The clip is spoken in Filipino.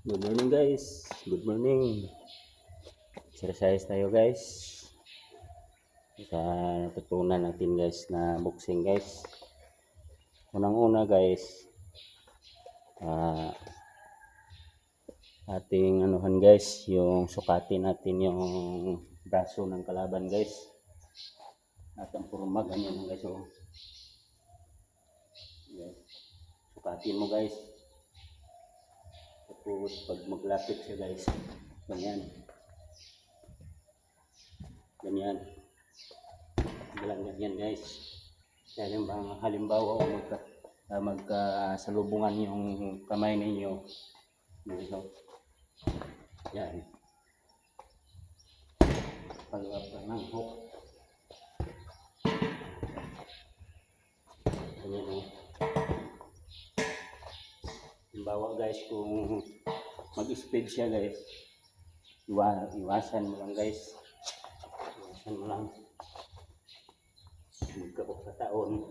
Good morning guys. Good morning. Exercise tayo guys. Sa natutunan natin guys na boxing guys. Unang-una guys, ating anuhan guys, yung sukatin natin yung braso ng kalaban guys. At ang purma ganyan guys. So, yes. Sukatin mo guys. Tapos pag maglapit siya guys, ganyan. Ganyan guys. Kaya halimbawa magkasalubungan yung kamay ninyo dito. Yan. Pag-up ng hook. Ganyan o. Halimbawa guys, kung mag-speed siya guys, iwasan mo lang guys. Iwasan mo lang. Magkakataon.